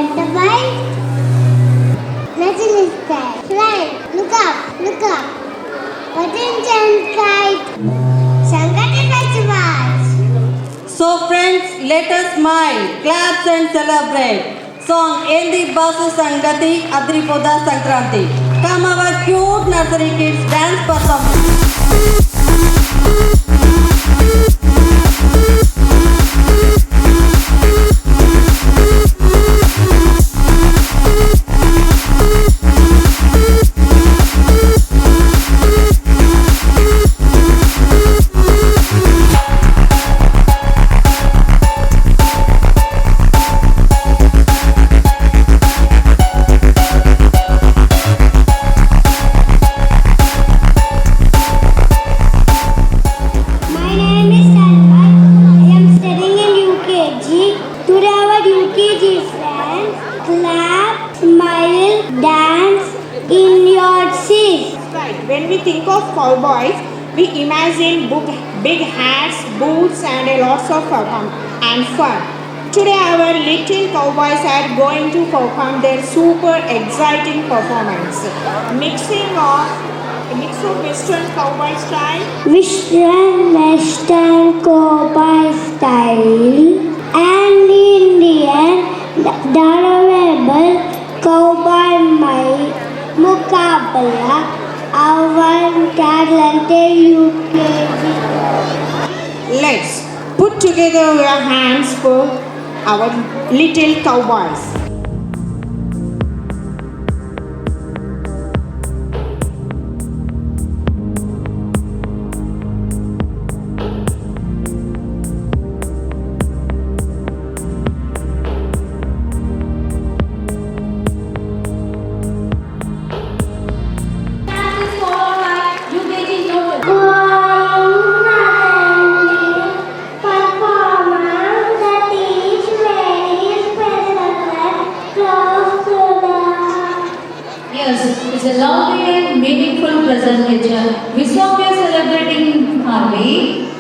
Let the white legend is there. Fly, look up, look up. Attention, kite. Sankati Festival. So friends, let us smile, clap and celebrate. Song Endi Basu Sangati Adripoda Sankranti. Come our cute nursery kids dance performance. My name is Salva. I am studying in UKG. Today our UKG friends clap, smile, dance in your seats. Right. When we think of cowboys, we imagine big hats, boots, and a lots of and fun. Today, our little cowboys are going to perform their super exciting performance, a mix of Western cowboy style. Western cowboy style and Indian adorable cowboy मुकाबला our talented UKG. Let's put together our hands for our little cowboys. Yes, it's a lovely and meaningful presentation. Which song we are celebrating, Harvey?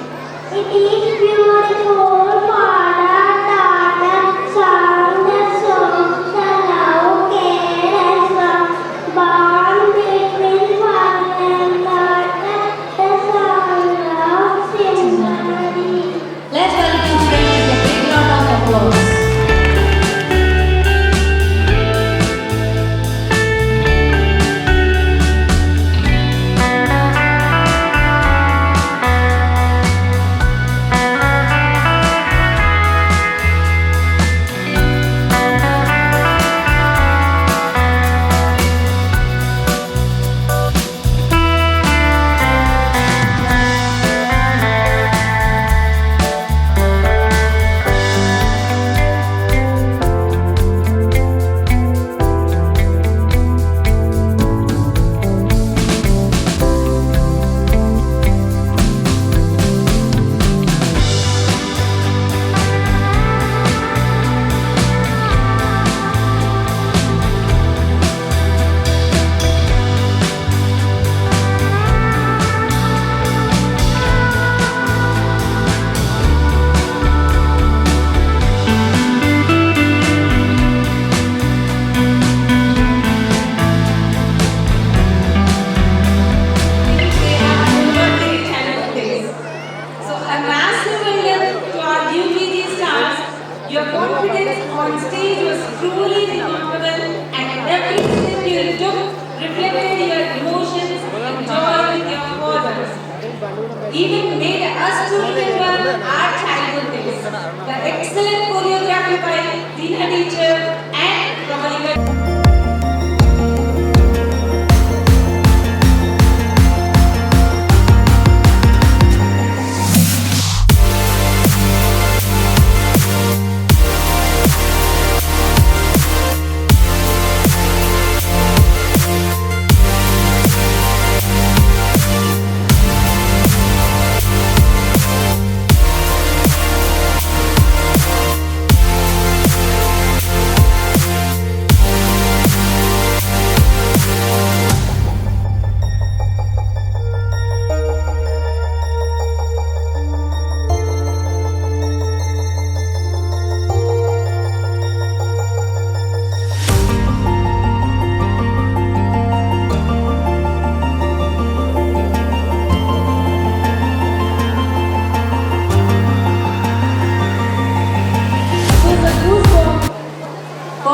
It is beautiful, father, daughter, song, the song, the love, care, and song, born between father and daughter, the song of sympathy. Let's welcome friends with a big round of applause. Your confidence on stage was truly remarkable and every step you took reflected your emotions and joy with your fathers. Even made us to remember our childhood days. The excellent choreography by Dina teacher and Kamaliga.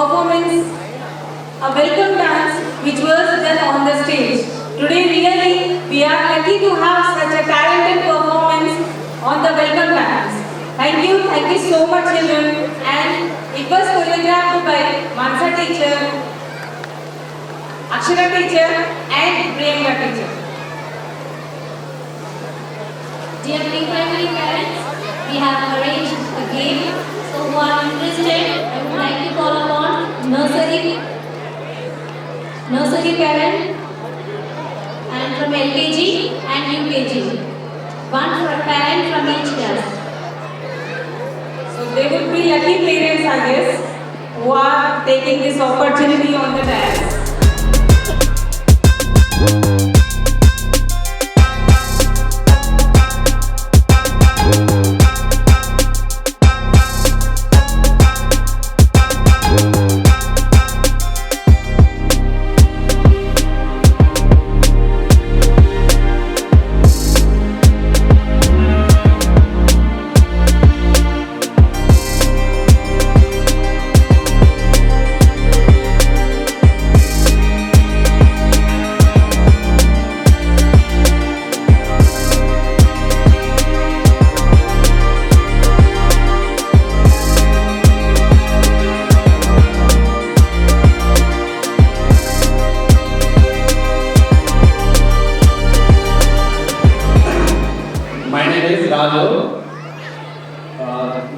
performance, a welcome dance which was done on the stage. Today really we are lucky to have such a talented performance on the welcome dance. Thank you so much children, and it was choreographed by Mansa teacher, Akshara teacher and Priyanka teacher. Dear pre-primary parents, we have arranged a game. So who are interested, I would like to call upon nursery parent and from LKG and UKG. One for parent from each class. So they would be lucky parents, I guess, who are taking this opportunity on the dance.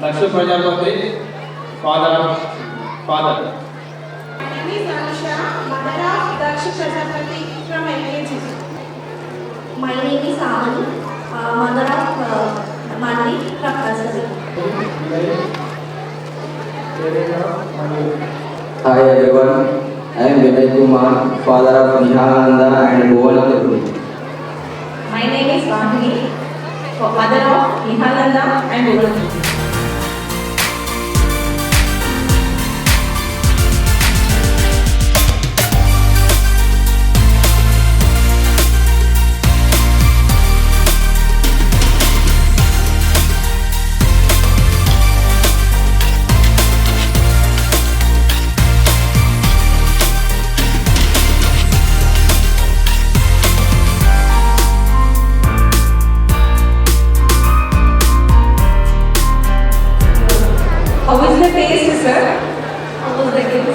Daksha Prajapati, father. My name is Anusha, mother of Daksha Prajapati from LKG. My name is Amani, mother of Mani from nursery. Hi everyone, I am Vinay Kumar, father of Nihananda and Bhuvananda. My name is Vahini, mother of Nihananda and Bhuvananda. How is the taste, sir? How was the game?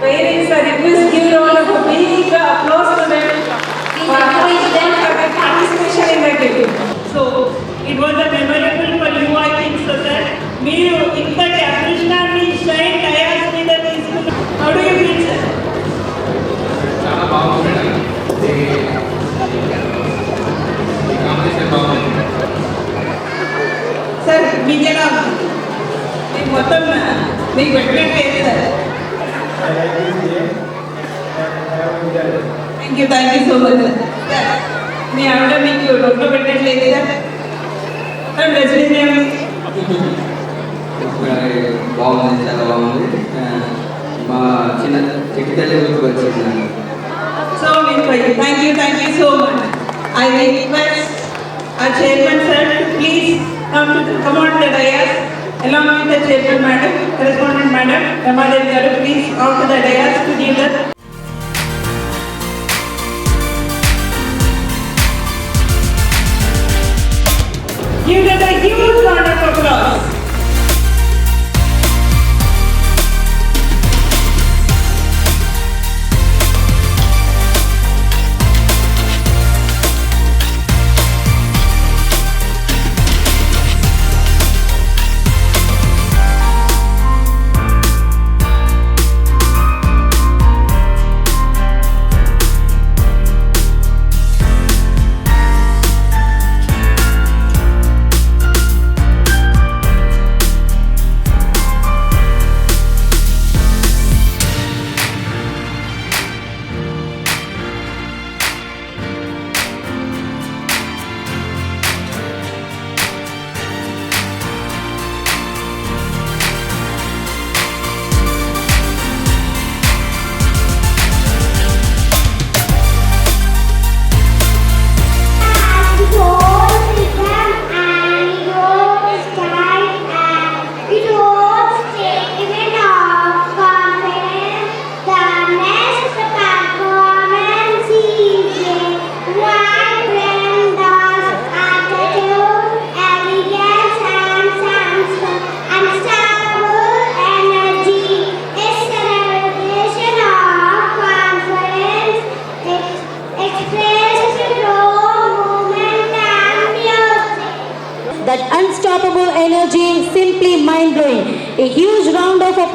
Parents, I request give round of a big applause to them for their participation in the game. So it was a memorable for you, I think, so that మీరు ఇంతటి అదృష్టాన్ని shine dais మీద తీసుకున్న how do you feel sir? చాలా బాగుంది madam. ఈ competition బాగుంది. Sir మీకు ఎలా ఉంది? మీకు మొత్తం మీకు పెట్టినట్టు ఏది sir? Thank you so much sir. మీ ఆవిడ మీకు రొట్టె పెట్టట్లేదు సార్? రజనీదేవి బాగుంది, చాలా బాగుంది. మా చిన్న చిట్టి తల్లి గుర్తుకు వచ్చింది. సో మీకు thank you so much. I request our chairman sir to please come on the dais along with the chairman madam, correspondent madam, Ramadevi garu, please out to the dais to give the give them a huge round of applause.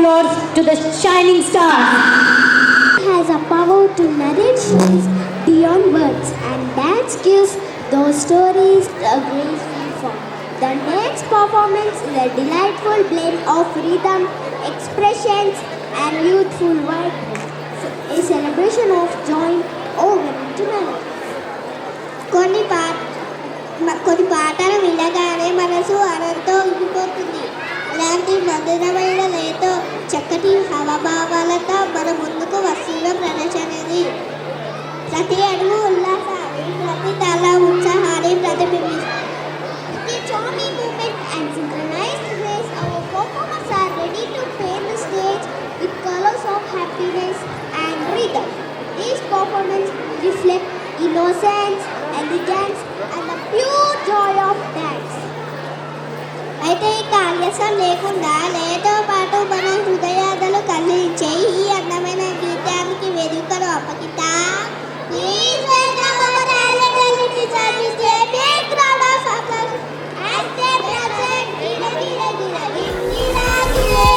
applause to the shining stars. Has a power to nourish us beyond words, and dance gives those stories a graceful form. The next performance is a delightful blend of rhythm, expressions, and youthful vibrance. A celebration of joy woven into melody. కొన్ని పాటలు వినగానే మనసు ఆనందంతో ఊగిపోతుంది. ఇలాంటి మధురమైన లయతో చక్కటి హావభావాలతో మన ముందుకు వస్తున్న ప్రదర్శనది. ప్రతి అడుగు ఉల్లాసాన్ని, ప్రతి తల ఉత్సాహాన్ని ప్రతిబింబిస్తుంది. With a charming movement and synchronized grace, our performers are ready to paint the stage with colors of happiness and rhythm. These performances reflect innocence, elegance, and the pure joy of dance. అయితే ఈ ఆలస్యం లేకుండా లయతో పాటు మన హృదయాలను కదిలించే ఈ అందమైన గీతానికి వేదికను అప్పగిద్దా. Please welcome our talented musicians with a big round of applause as they present Gira Gira Gira Gira Gira.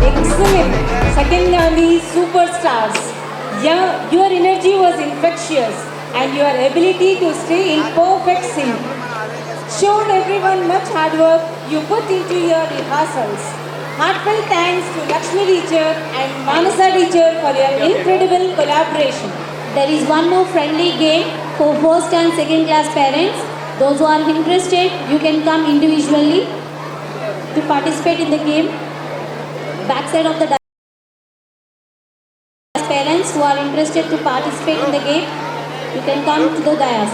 Excellent. Second Gandhi superstars. Your energy was infectious and your ability to stay in perfect sync showed everyone much hard work you put into your rehearsals. Heartfelt thanks to Lakshmi teacher and Manasa teacher for your incredible collaboration. There is one more friendly game for first and second class parents. Those who are interested, you can come individually to participate in the game. Backside of the parents who are interested to participate in the game, you can come to the dais.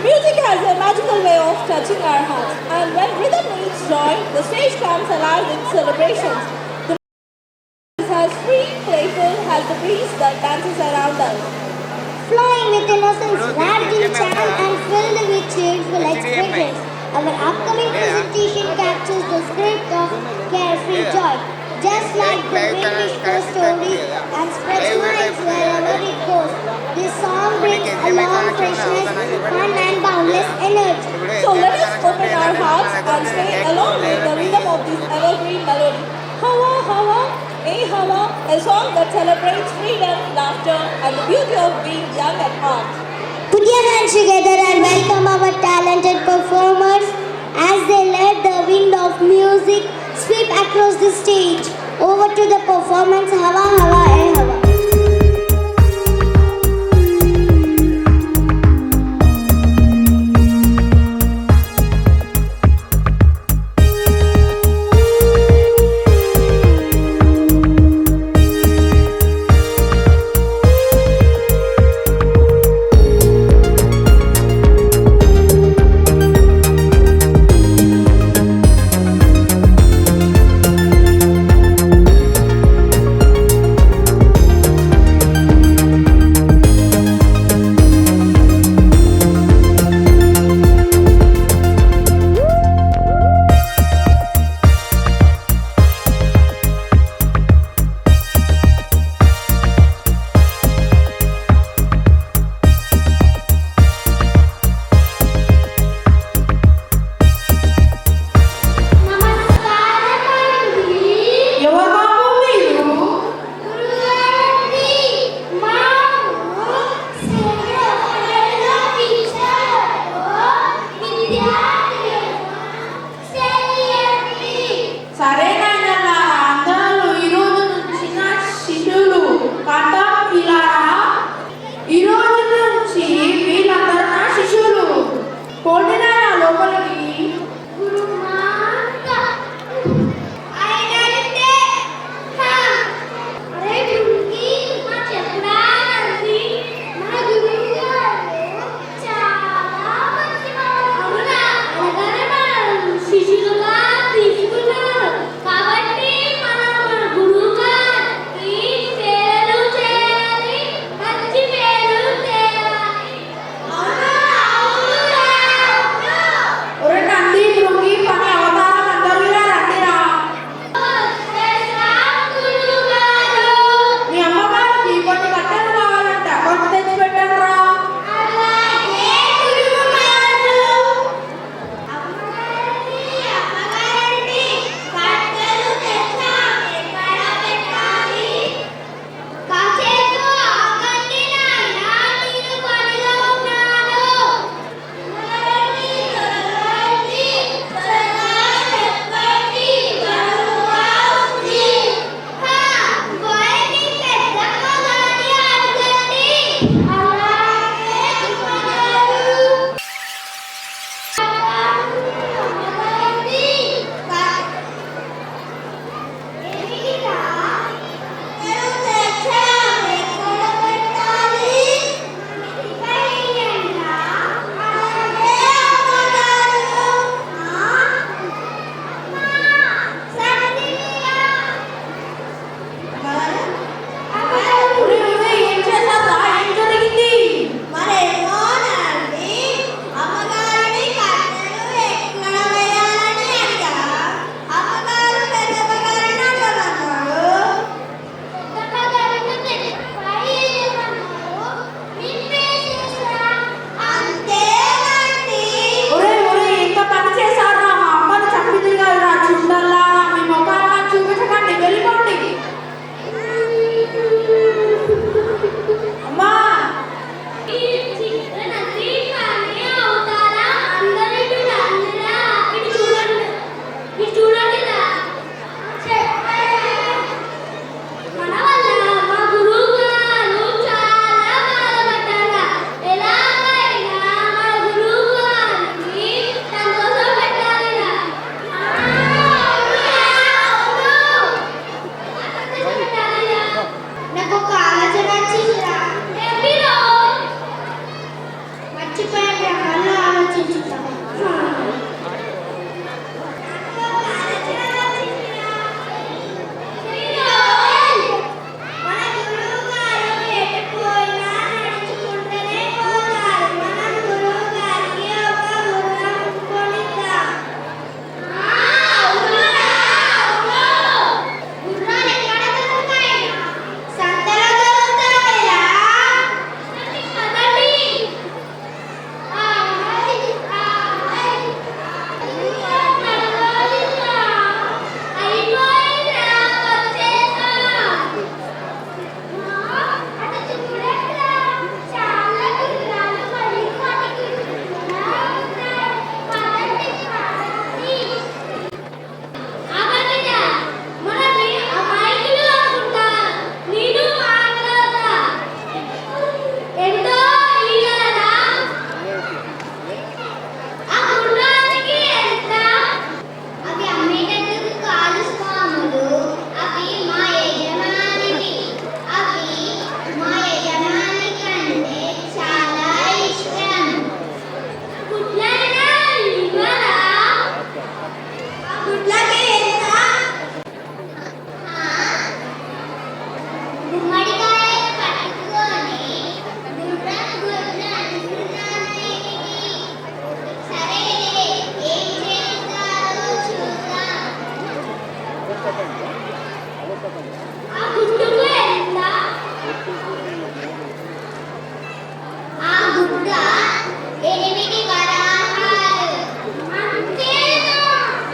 Music has a magical way of touching our hearts, and when rhythm meets joy, the stage comes alive with celebrations. The music is as free, playful as the breeze that dances around us. Flowing with innocence, wrapped in charm and filled with cheerful expressions, our upcoming presentation captures the spirit of carefree joy. Just like the wind whispers stories and spreads smiles wherever it goes, this song brings along freshness, fun and boundless energy. So let us open our hearts and stay along with the rhythm of this evergreen melody. Hawa Hawa, Hey Hawa, a song that celebrates freedom, laughter, and the beauty of being young at heart. Put your hands together and welcome our talented performers as they let the wind of music sweep across the stage. Over to the performance, Hawa Hawa Hey Hawa. ఆ గుడ్డుకు ఎంత? ఆ గుడ్డ 8 వరాహాలు. అంతేనా?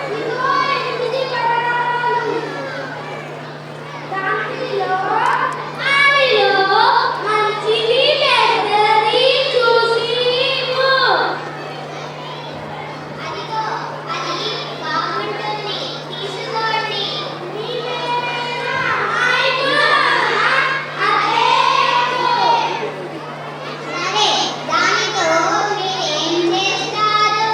ఇదిగో 8 వరాహాలు. దానిలో మంచిది పెద్దది చూసి ఇవ్వు. అదిగో అది బాగుంటుంది, తీసుకోండి. సరే, దానితో మీరేం చేస్తారు?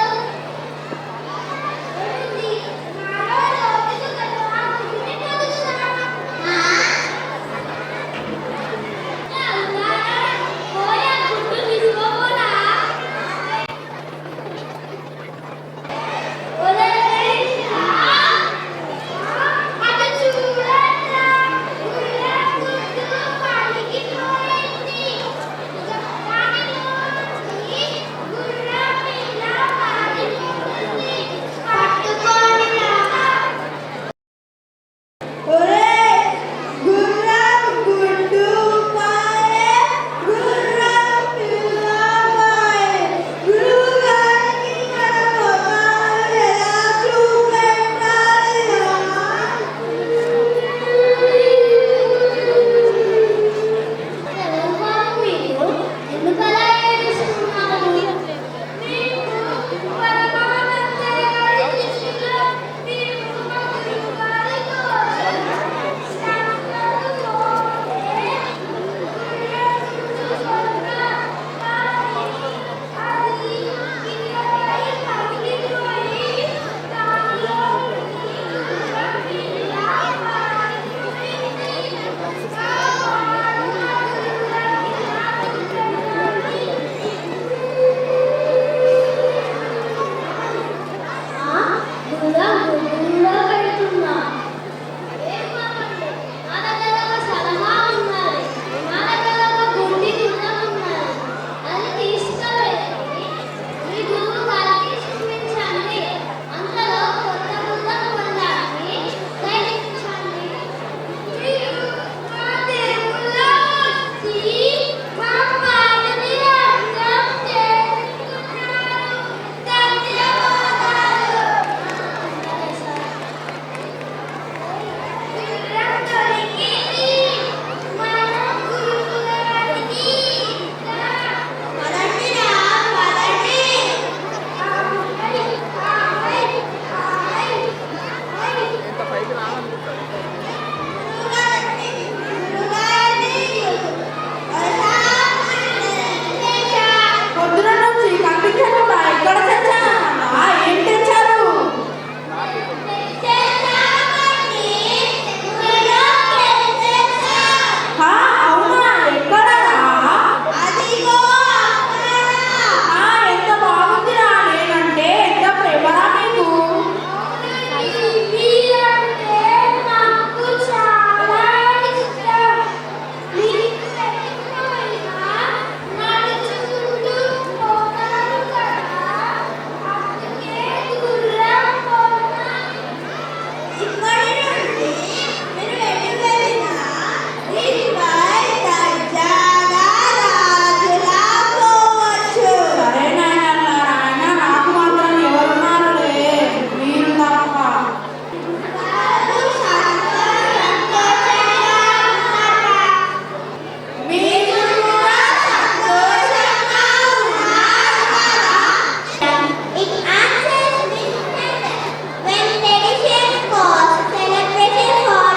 When tradition calls, celebration falls.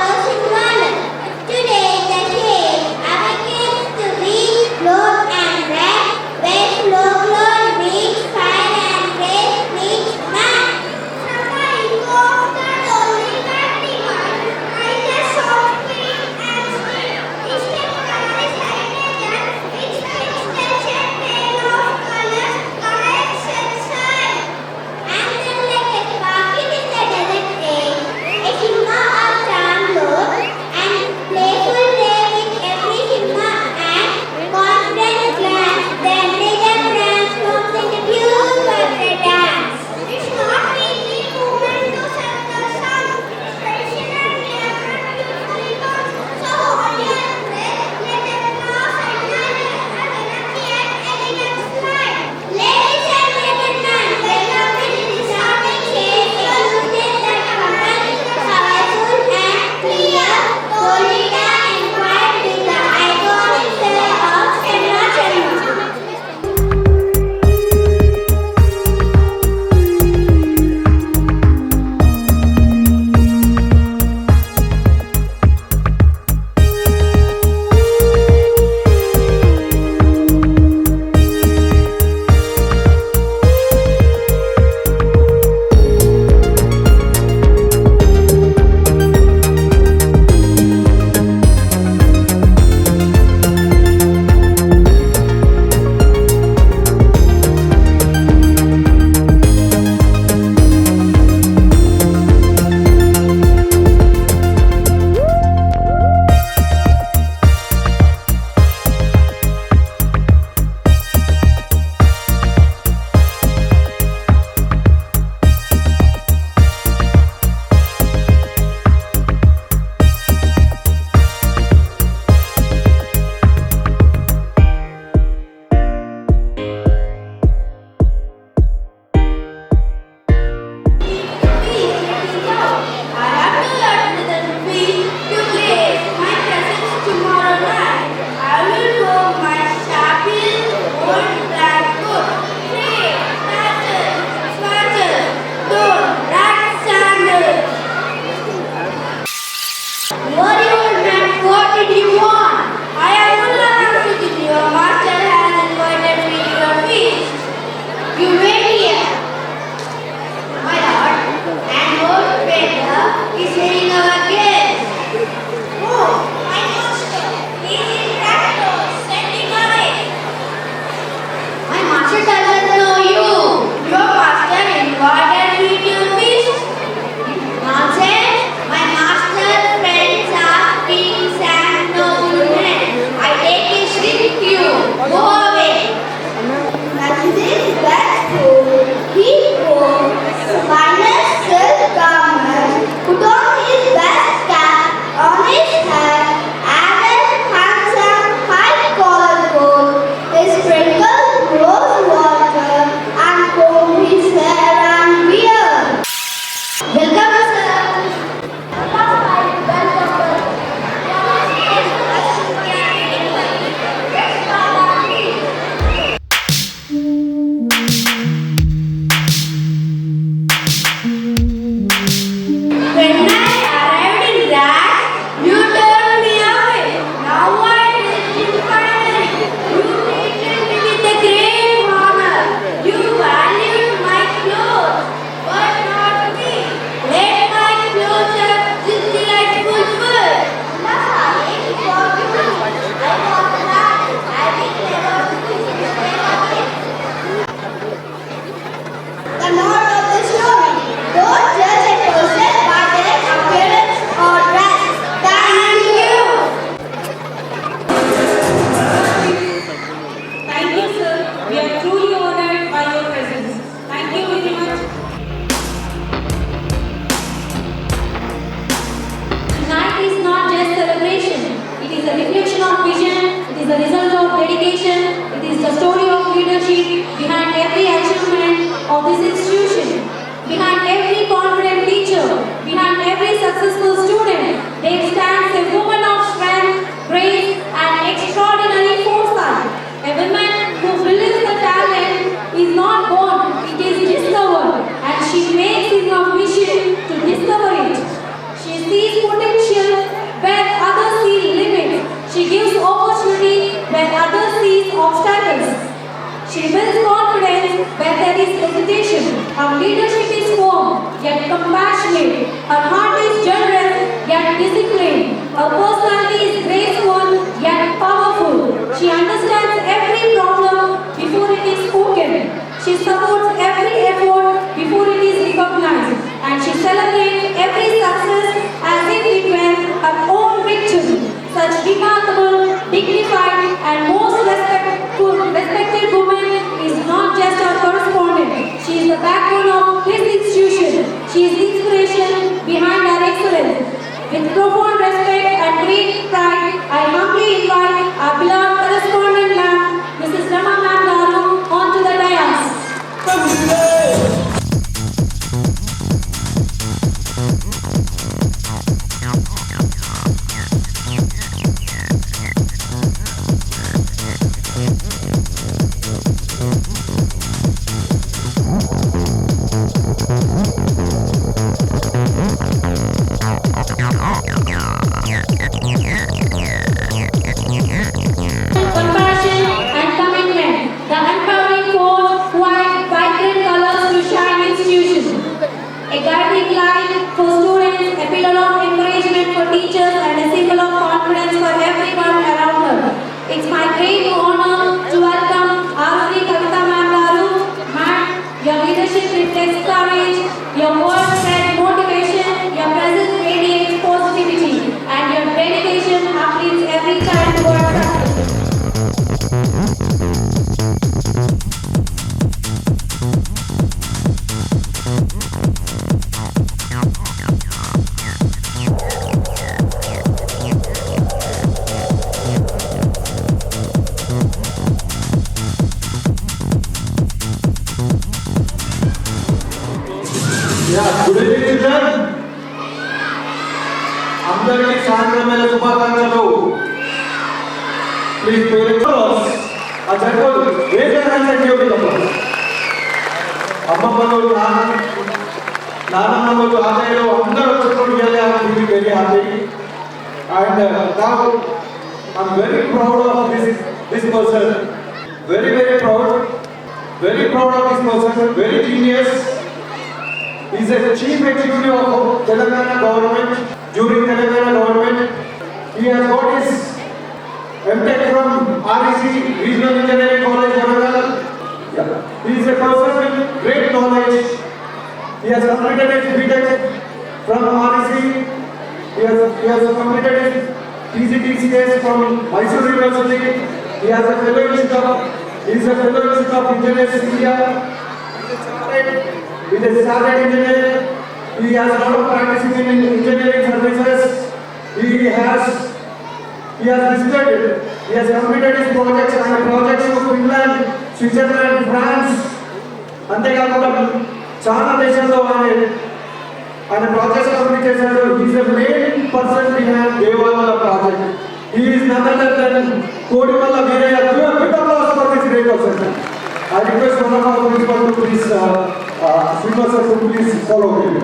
Warrior man, what did you want? I am Ullanasuddin. Your master has invited me to your feast. You wait here. My lord, and Lord Pedro is saying our guest. Oh, my master, he is in battle, sending away. My master doesn't know you. Your master invited me to your feast. Nonsense. My master friends are kings and noblemen. I take a ship with you. Go away. This best food, he wore finest silk garment, put on his best cap on his head, added handsome high-collared coat, he sprinkled rose water, and combed his hair and beard. Welcome, sir. When I arrived in that, you turned me away. Now I let you finally. You treated me with a great honor. You valued my clothes, but not me. Let my clothes have this delightful food. I was glad I will never see you again. The moral of the story: don't judge a person by their appearance or dress. Thank you. Thank you, sir. We are truly honored by your presence. Thank you very much. Tonight is not just celebration. It is a reflection of vision. It is a result of dedication. It is the story of leadership behind every achievement of this institution. Behind every confident teacher, behind every successful student, there stands a woman of strength, grace, and extraordinary foresight. A woman who believes the talent is not born, it is discovered, and she makes it her mission to discover it. She sees potential where others see limits. She gives opportunity where others see obstacles. She builds confidence where there is hesitation. Her leadership is firm yet compassionate. Her heart is generous yet disciplined. Her personality is graceful yet powerful. She understands every problem before it is spoken. She supports every effort before it is recognized. And she celebrates every success as if it were her own victory. Such remarkable, dignified, and most respected woman is not just our correspondent. She is the backbone of this institution. She is the inspiration behind our excellence. With profound respect and great pride, I humbly invite our beloved correspondent ma'am, Mrs. Rama Ma'am Garu, onto the dais. Compassion and commitment, the empowering force white, vibrant colors to shine institution. A guiding light for students, a pillar of encouragement for teachers, and a symbol of confidence for everyone around her. It's my great honor to welcome Aruni Kavita Ma'am Garu. Ma'am, your leadership reflects courage, your words spread motivation, your presence radiates positivity, and your dedication uplifts every child towards success. Good evening children. అందరికీ సాయంత్రమైన శుభాకాంక్షలు. Please parents ఆ జరుపులు raise your hands and give it up. అమ్మమ్మలు నాన్నమ్మలు ఆదాయాలు అందరూ వచ్చేటప్పుడు very happy. And now I'm very proud of this person. Very proud. Very proud of this person. Very genius. He's a chief executive of Telangana government. During Telangana government, he has got his MTech from REC, Regional Engineering College, Warangal. He is a person with great knowledge. He has completed his BTech from REC. He has completed his PGDCS from Mysore University. He has a fellowship of Engineers India. He is a chartered engineer. He has a lot of practicing in engineering services. He has visited. He has completed his projects to Finland, Switzerland, France. అంతేకాకుండా చాలా దేశాల్లో ఆయన projects complete చేశాడు. He's the main person behind దేవాలయ project. He is none other than Kodimalla Veeraiah. Give a big applause for this great person. I request one of our principal to please Srinivas to please follow him.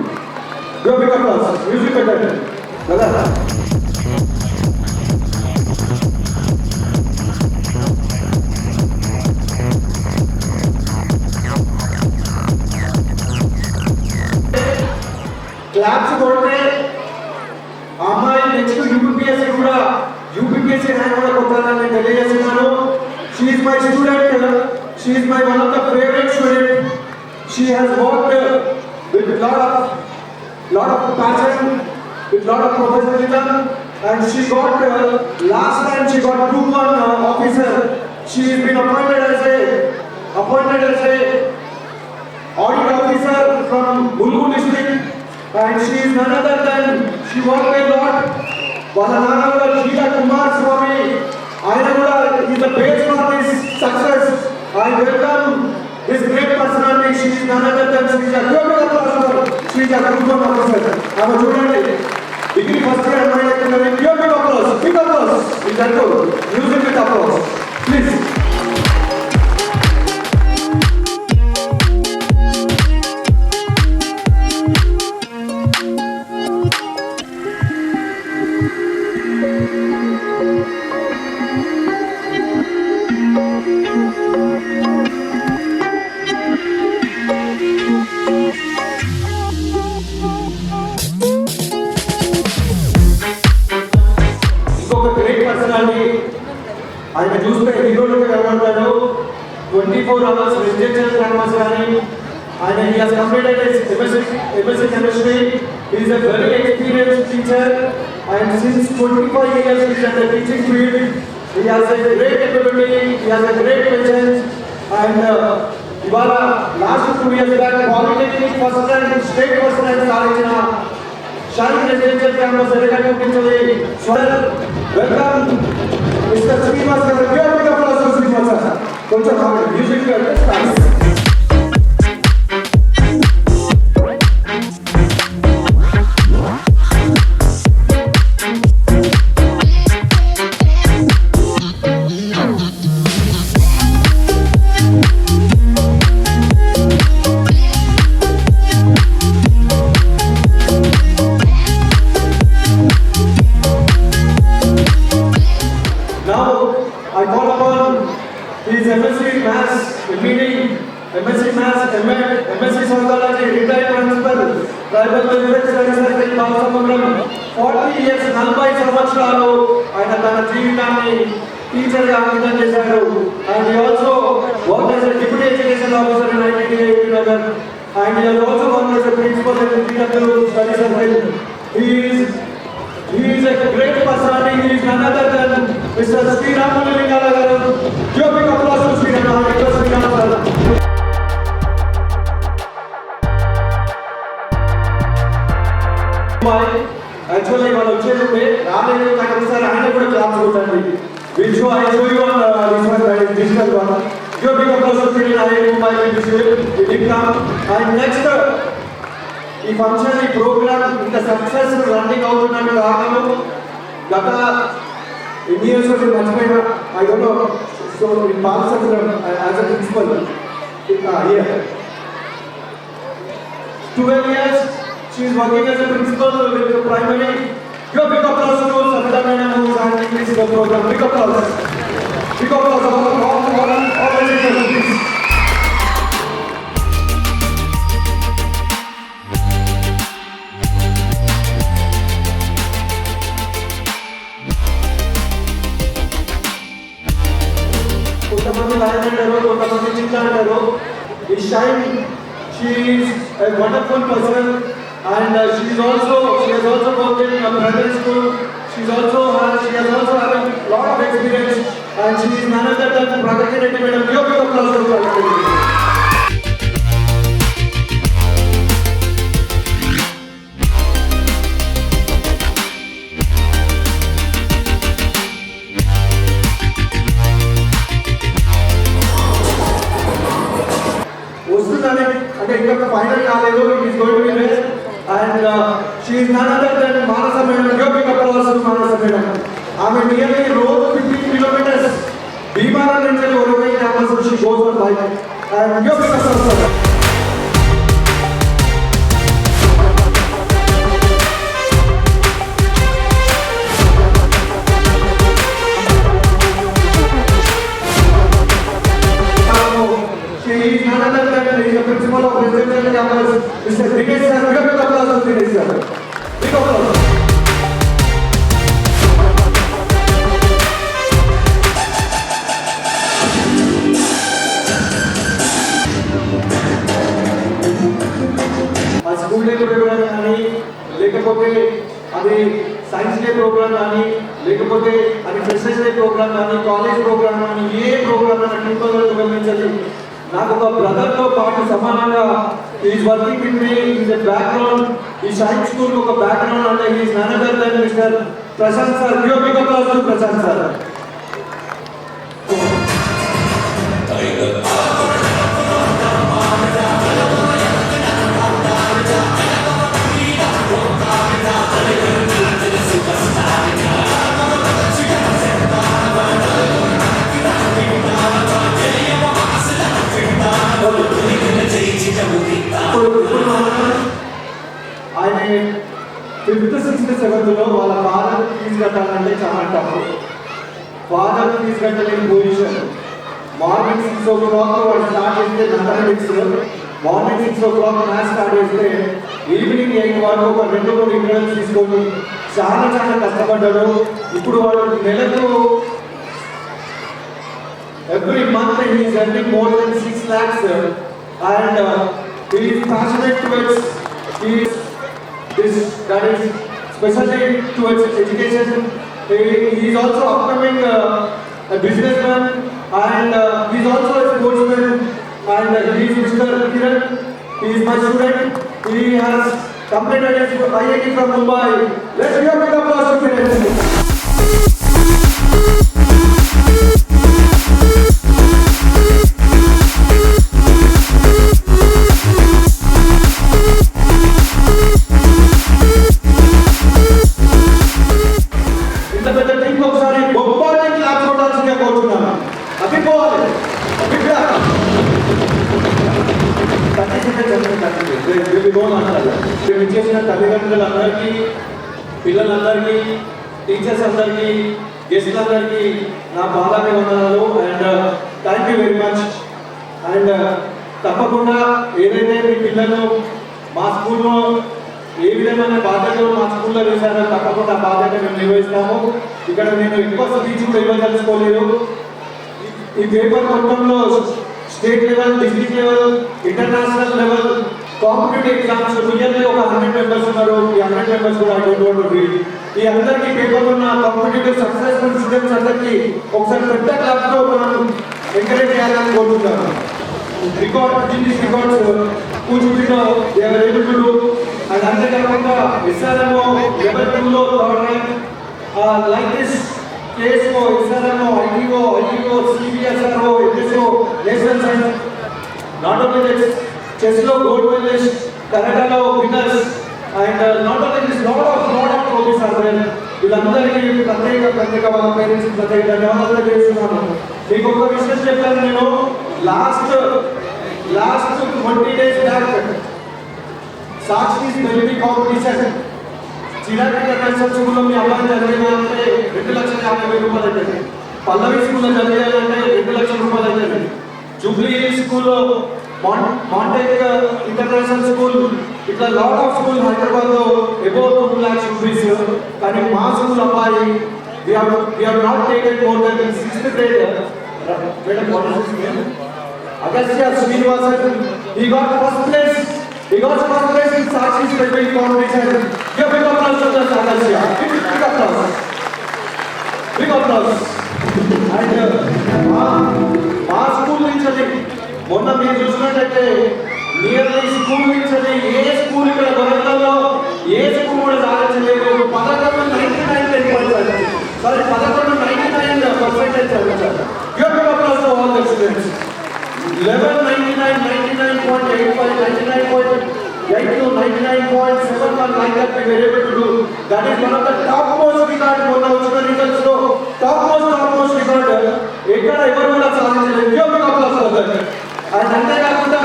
Give a big applause. Music attendant. Brother. Claps కొడితే అమ్మాయి next UPSC rank కూడా కొట్టాలని నేను తెలియజేస్తున్నాను. She is my student. She is my one of the favourite student. She has worked with lot of passion, with lot of professionalism, and she got last time she got Group 1 officer. She has been appointed as a audit officer from Bulgur district. And she is none other than, she worked a lot. వాళ్ళ నాన్న కూడా Sheila Kumar Swami, ఆయన కూడా is the base for this success. I welcome this great personality. She is none other than Srija. Srija Group 1 officer. ఆమె చూడండి degree first year అమ్మాయి చెప్తున్నారు. Big applause. Is that good? Music with applause. Please. ఆయన చూస్తే హీరోలుగా కనబడతాడు. 24 hours residential campus కానీ ఆయన he has completed his MSc chemistry. He is a very experienced teacher and since 25 years he is in the teaching field. He has a great ability, he has a great patience, and ఇవాళ last 2 years back polytechnic first rank state first rank సాధించిన Shine residential campus ఎరగొట్టించింది. Welcome Mr. Srinivas garu. Give a big applause to Srinivas sir. కొంచెం music start. I call upon his MSc Maths, MD, MSc Maths, MSc Psychology, retired principal, Tribal Welfare Studies Circle, Balasamandram, 40 years, 40 సంవత్సరాలు ఆయన తన జీవితాన్ని టీచర్గా అంకితం చేశారు. And he also worked as a deputy education officer in IIT Nagar, and he has also worked as a principal in TW Study Circle. He is a great personality. He is none other than Mr. Sri Ramalingala garu. Give a big applause to Sri Ramalingala. Actually, వాళ్ళు వచ్చేటప్పుడు రాలేదు నాకు ఒకసారి ఆయన కూడా class కొట్టండి. We'll show you on this one, digital one. Give a big applause to Sri Ramalingala. He did come. And next, ఈ function, ఈ ప్రోగ్రామ్ ఇంత సక్సెస్ రన్నింగ్ అవుతున్నట్టు కారణం గత ఎన్ని ఇయర్స్ మర్చిపోయినా I don't know. So in Balasamudram as a principal here 12 years she is working as a principal with the primary. Give a big applause to Savita program. Big applause. Big applause. All the teachers, please. కొంతమంది lion అంటారు, కొంతమంది చిన్న అంటారు. ఈ shine, she is a wonderful person and she has also worked in a private school. She has also had a lot of experience and she is none other than Pragati Reddy Madam. Give a big applause to Pragati Reddy. వస్తుందని అంటే ఇంకా final కాలేదు. Is going to be best and she is none other than Manasa madam. Give big applause to Manasa madam. ఆమె nearly రోజు 15 kilometres Bhimaram నుంచి ఒరవై campus she goes on bike and give big applause to her. She is none other than the principal of residential campus, Mr. Dinesh sir. Give a big applause to Dinesh sir. Big applause. ఆ school day programme కానీ లేకపోతే అది science day programme కానీ లేకపోతే అది freshers day programme కానీ college programme కానీ ఏ programme అయినా 2012 నుంచి నాకు ఒక బ్రదర్ తో పాటు సమానంగా is working with me in the background. ఈ సైన్స్ స్కూల్ ఒక బ్యాక్గ్రౌండ్ అంటే is none other than mister Prashant sir. Give big applause to Prashant sir. ఆయన 5th, 6th, 7th వాళ్ళ ఫాదర్ ఫీజు కట్టాలంటే చాలా టఫ్. ఫాదర్ ఫీజు కట్టలేని పొజిషన్. మార్నింగ్ 6 o'clock వాడు start చేస్తే mathematics, morning 6 o'clock maths start చేస్తే ఈవినింగ్ 8 వరకు ఒక 2-3 ఇంటర్వెల్స్ తీసుకొని చాలా కష్టపడ్డాడు. ఇప్పుడు వాడు నెలకు every month he is earning more than 6 lakhs and he is passionate towards that is especially towards education. He is also upcoming a businessman and he is also a sportsman and he is Mr. Kiran. He is my student. He has completed his IIT from Mumbai. Let's give a big applause to Kiran. చేసిన తల్లిదండ్రులందరికీ, పిల్లలందరికీ, teachers అందరికీ, గెస్టులందరికీ నా పాదాభివందనాలు and thank you very much. And తప్పకుండా ఏదైతే మీ పిల్లలు మా స్కూల్లో ఏ విధమైన బాధ్యతలు మా స్కూల్లో వేశారో తప్పకుండా ఆ బాధ్యత మేము నిర్వహిస్తాము. ఇక్కడ నేను ఎక్కువ స్పీచ్ కూడా ఇవ్వదలుచుకోలేదు. ఈ పేపర్ మొత్తంలో state level, district level, international level competitive exams nearly ఒక 100 మెంబర్స్ ఉన్నారు. ఈ 100 మెంబర్స్ కూడా I don't want to read. ఈ అందరికీ పేపర్ ఉన్న కాంపిటేటివ్ సక్సెస్ఫుల్ స్టూడెంట్స్ అందరికీ ఒకసారి పెద్ద క్లాస్లో మనం ఎంకరేజ్ చేయాలని కోరుకుంటున్నాను. రికార్డ్ గిన్నిస్ రికార్డ్స్ కూచిపూడిలో they are able to do and అంతేకాకుండా ఎస్ఆర్ఎంఓ లెవెల్ 2లో third rank like this KSO, SRMO, ITO, CBSRO, SO, national science not only this చెస్లో గోల్డ్ మెడలిస్ట్, కరాటేలో winners and not only this lot of trophies are there. వీళ్ళందరికీ ప్రత్యేక వాళ్ళ parents ప్రత్యేక ధన్యవాదాలు చేస్తున్నాను. మీకు ఒక విషయం చెప్పాను నేను. లాస్ట్ 20 days బ్యాక్ సాక్షి స్పెల్లింగ్ కాంపిటీషన్ సిరాజ్ ఇంటర్నేషనల్ స్కూల్లో మీ అబ్బాయి చదివినాలంటే 2,50,000 రూపాయలు అవుతుంది. పల్లవి స్కూల్లో చదివాలంటే 2,00,000 రూపాయలు అవుతుంది. జూబ్లీ స్కూల్లో మాంటెక్ ఇంటర్నేషనల్ స్కూల్ ఇట్లా లాట్ ఆఫ్ స్కూల్ హైదరాబాద్లో అబౌవ్ 2 lakhs రూపీస్. కానీ మా స్కూల్ అబ్బాయి we have not taken more than 6th grade. Agastya Srinivasan, he got first place. He got first place in Sakshi Spelling competition. Give big applause to the Agastya. Big applause. Big applause. And మా school నుంచి మొన్న మీరు చూసినట్టయితే nearly school నుంచి ఏ school ఇక్కడ వరంగల్లో ఏ school కూడా సాధించలేదు. 99% sorry 99% చదివించారు. Give big applause to all the students. 11, 99, 99.85, 99.82, 99.71 like that we were able to do. That is one of the topmost record మొన్న వచ్చిన results లో topmost record. ఎక్కడ ఎవరు కూడా సాధించలేదు. Give big applause for that. And అంతేకాకుండా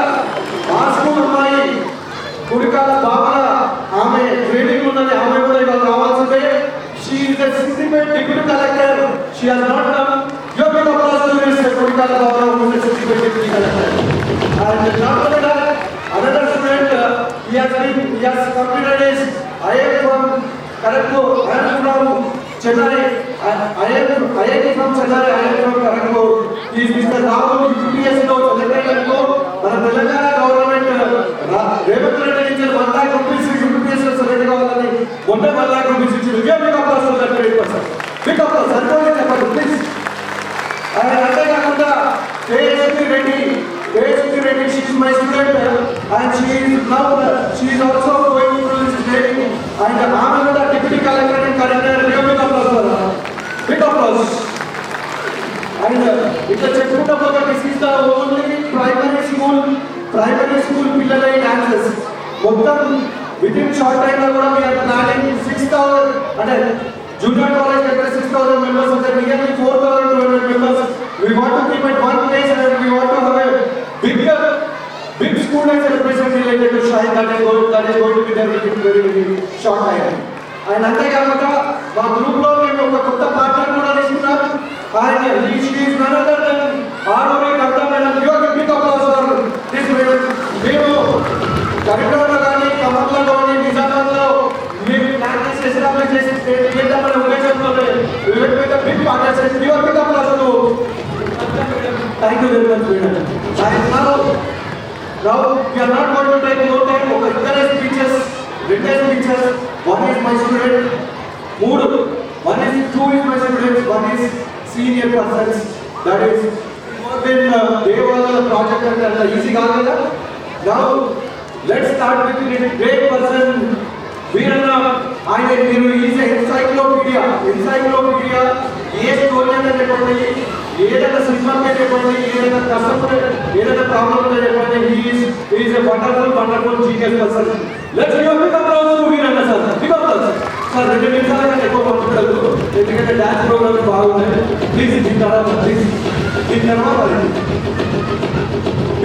మా school అమ్మాయి కుడికాల బాబల ఆమె ట్రైనింగ్ ఉన్నది. ఆమె కూడా ఇవాళ రావాల్సిందే. She is the 65th deputy collector. She has not come. Give big applause to Miss Kurikala Baba, who is the 65th deputy collector. And not only that, another student, he has completed his IIT from Kharagpur. I am from Chennai. IIT from Chennai. I am from Kharagpur. He is Mr. Rahul UPS లో secretary లో మన Telangana government Revanth Reddy నుంచి 1 lakh rupees UPS లో select కావాలని 1 lakh rupees ఇచ్చారు. Give big applause to that great person. Big applause. అందరూ చెప్పండి please. అంతేకాకుండా Tejaswi Reddy, she is my student and she is also going through this training and ఆమె కూడా deputy collector in Karimnagar. Give big applause for her. Big applause. And ఇట్లా చెప్పుకుంటా పోతే this is the only primary school పిల్లల dances మొత్తం with in short time లో కూడా we are planning 6,000 అంటే junior college at 6,000 members of the nearly 4,200 members. We want to keep at one place and we want to have a big school and celebration related to Shine that is going to be there within very short time. And అంతేకాకుండా మా group లో మేము ఒక కొత్త partner కూడా తీసుకున్నాం. ఆయన she is none other than ఆరోవి Kavitha madam. Big applause for this madam. మేము కరీంనగర్లో కానీ ఖమ్మంలో కానీ నిజామాబాద్లో మేము క్లాసెస్ ఎస్టాబ్లిష్ చేసి చేద్దామనే ఉద్దేశంతో big partnership. Big applause to thank you very much madam. And now we are not going to take more time. ఒక ఇద్దరు స్పీచెస్, రెండే speeches. One is my student. Two is my students. One is senior persons. That is more than Devala project and easy gaada. Now let's start with the great person. Veeranna, ఆయన మీరు is encyclopaedia. A story అయినా చెప్పండి, ఏదైనా cinema మీద చెప్పండి, ఏదైనా కష్టపడే ఏదైనా ప్రాబ్లం మీద చెప్పండి. Is a wonderful genius person. Let's give big applause to Veeranna sir. Big applause sir. 2 నిమిషాల కంటే ఎక్కువ మాట్లాడదు ఎందుకంటే డాన్స్ ప్రోగ్రామ్స్ బాగున్నాయి. ప్లీజ్ తింటారా ప్లీజ్ తింటారా మరి.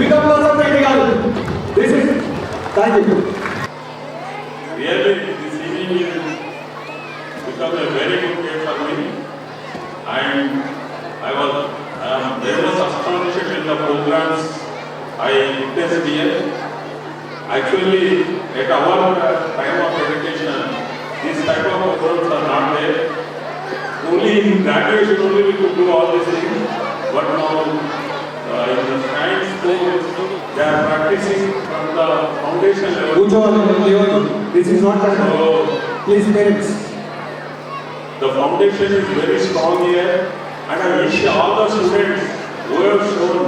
బిగ్ అప్లాజ్ అంటే ఇది కాదు. This is thank you. Really, this evening will become a very good day for me, and I am very much astonished in the programs I witnessed here. Actually, at our time of education, these type of programs are not there. Only in graduation only we could do all these things, but now in the science course, they are practicing from the foundation level. This is not so, please parents. The foundation is very strong here, and I wish all the students who have shown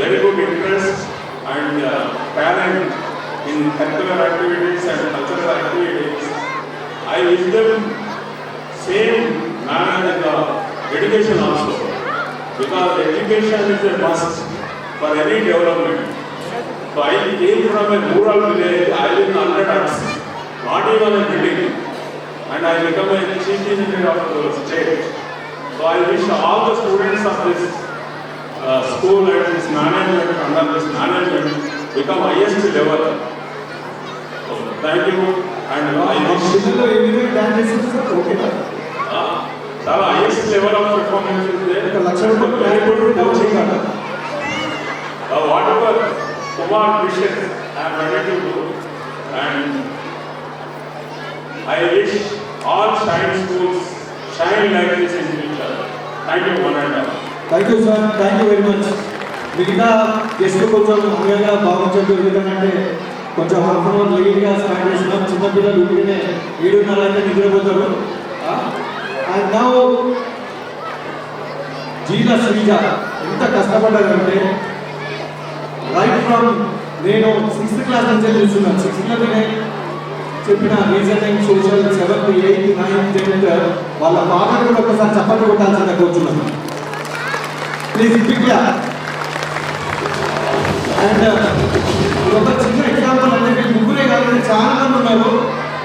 very good interest and talent in curricular activities and cultural activities, I wish them same manner in the education also, because education is a must for any development. So I came from a rural village. I live in 100 huts, not even a building, and I become a chief engineer of the state. So I wish all the students of this school and this management, under this management, become highest level. So thank you. And I wish పిల్లలు ఏ విధంగా dance చేస్తారు sir ఓకేనా చాలా highest level of performance is there. ఒక లక్ష రూపాయలు Very good coaching. కాదు Whatever Kumar wishes, I am ready to do. And I wish all science schools shine like this in future. Thank you, one and all. Thank you sir thank you very much మిగతా guest కొంచెం అందంగా భావించద్దు ఎందుకంటే కొంచెం half an hour లేట్గా start చేసినాం చిన్నపిల్లలు ఊరినే 7:30 అయితే నిద్రపోతారు అండ్ నౌ జీల శ్రీజ ఎంత కష్టపడ్డారంటే రైట్ ఫ్రమ్ నేను 6th క్లాస్ నుంచి చూస్తున్నాను 6th చెప్పిన reasoning social 7th 8th 9th 10th వాళ్ళ ఫాదర్ కూడా ఒకసారి చప్పట్లు కొట్టాల్సిందే కూర్చున్నాను ప్లీజ్ బిగ్గా అండ్ ఒక చిన్న ఎగ్జాంపుల్ అంటే మీరు ముగ్గురే కాదు చాలా మంది ఉన్నారు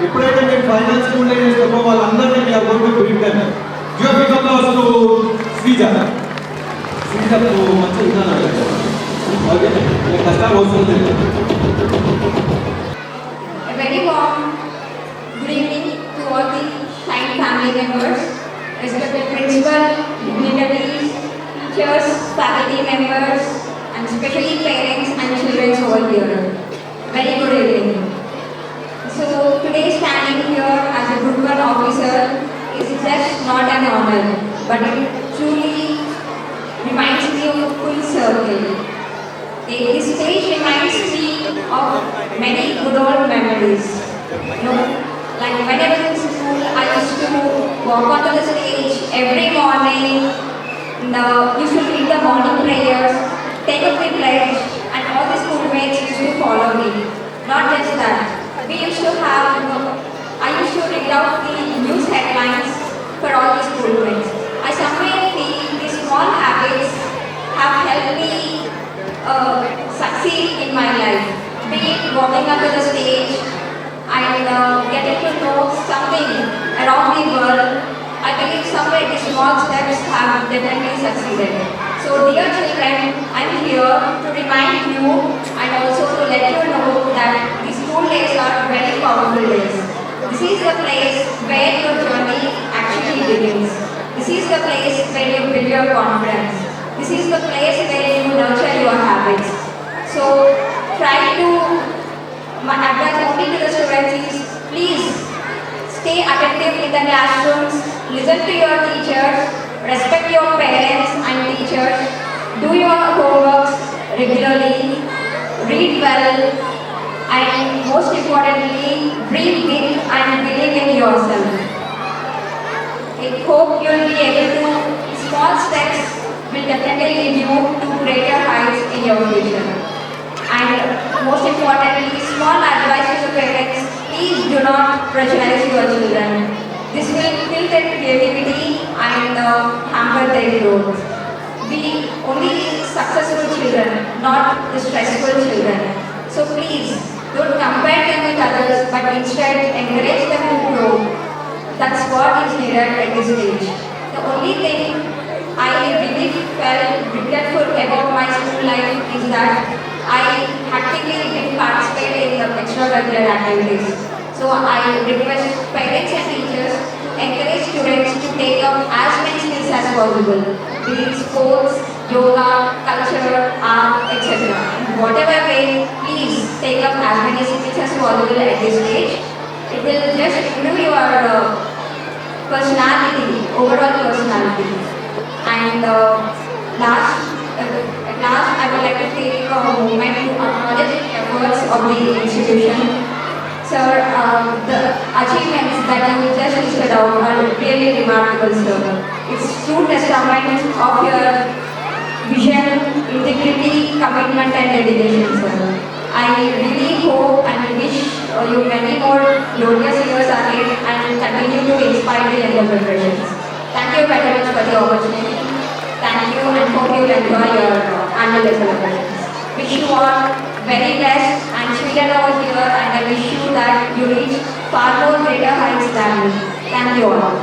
ఎప్పుడైతే మీరు ఫైనల్స్ ఉండే చేస్తారో వాళ్ళందరినీ మీ అకౌంట్ పెరిగారు give big applause to Sreeja శ్రీజకు మంచి విధానం ఓకే కష్టాలు వస్తుంది A very warm good evening to all the Shine family members, respected principal, dignitaries, teachers, faculty members, and especially parents and children over here. Very good evening. So today standing here as a Group 1 officer is just not an honor, but it truly reminds me of a full circle. This stage reminds me of many good old memories. You know, like when I was in school, I used to walk onto the stage every morning. Used to read the morning prayers, take up the pledge, and all the schoolmates used to follow me. Not just that, we used to have, I used to read out the news headlines for all the schoolmates. I somewhere feel these small habits have helped me succeed in my life. Be it walking onto the stage and getting to know something around the world, I believe somewhere these small steps have definitely succeeded. So dear children, I am here to remind you and also to let you know that the school days are very powerful days. This is the place where your journey actually begins. This is the place where you build your confidence. This is the place where you nurture your habits. So try to, my advice only to the students is, please stay attentive in the classrooms, listen to your teachers, respect your parents and teachers, do your homeworks regularly, read well, and most importantly, dream big and believe in yourself. I hope you will be able to, small steps will definitely lead you to greater heights in your future. And most importantly, small advice to the parents, please do not pressurize your children. This will kill their creativity and hamper their growth. We only need successful children, not the stressful children. So please, don't compare them with others, but instead encourage them to grow. That's what is needed at this stage. The only thing I really felt regretful about my school life is that I actively didn't participate in the extracurricular activities. So I request parents and teachers to encourage students to take up as many skills as possible, be it sports, yoga, culture, art, etc. Whatever way, please take up as many skills as possible at this stage. It will just improve your personality, overall personality. And last, I would like to take a moment to acknowledge the efforts of the institution. Sir, the achievements that you just listed out are really remarkable, sir. It's true testament of your vision, integrity, commitment and dedication, sir. I really hope and wish you many more glorious years ahead and continue to inspire the younger generations. Thank you very much for the opportunity. Thank you and hope you will enjoy your annual day celebrations. Wish you all very best and children over here, and I wish you that you reach far more greater heights than me. Thank you all.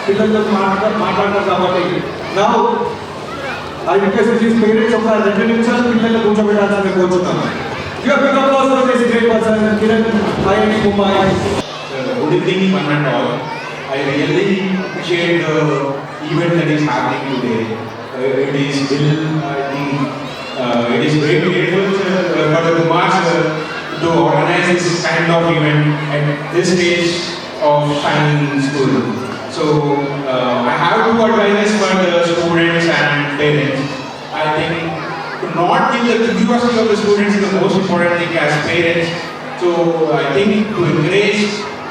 పిల్లలతో మాట్లాడతారు కాబట్టి నా I request these parents ఒక 2 నిమిషాలు పిల్లల్ని కూర్చోబెట్టాలని కోరుతున్నాను Give a big applause for this great person, Kiran, IIT Mumbai. Good evening, one and all. I really appreciate the event that is happening today. It is still, I think, it is very grateful for the Kumars to organize this kind of event at this stage of Shine School. So, I have two advices for the students and parents. I think to not give the curiosity of the students is the most important thing as parents. So, I think to encourage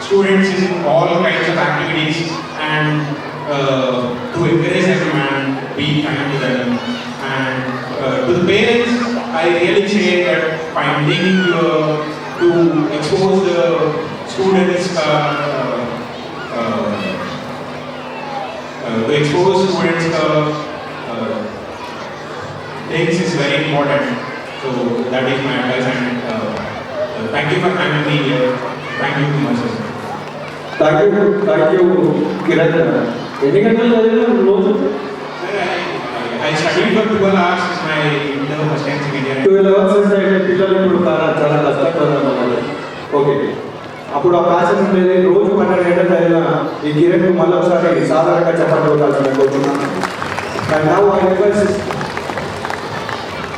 students in all kinds of activities and to encourage them and be kind to them. And to the parents, I really say that finding to expose the students things is very important. So that is my advice, and thank you for having me here. Thank you very much. Thank you, Kiran. ఎన్ని గంటలు చదివారు రోజు? I studied for 12 hours as my internal first time second year. 12 hours అంటే పిల్లలు ఇప్పుడు చాలా కష్టపడుతున్నారు. Okay, అప్పుడు ఆ ప్యాషన్ ఉండేది. రోజు 12 గంటలు చదివిన ఈ కిరణ్ మళ్ళీ ఒకసారి సాధారణంగా చెప్పగలగాల్సిన కోరుతున్నాను. And now I request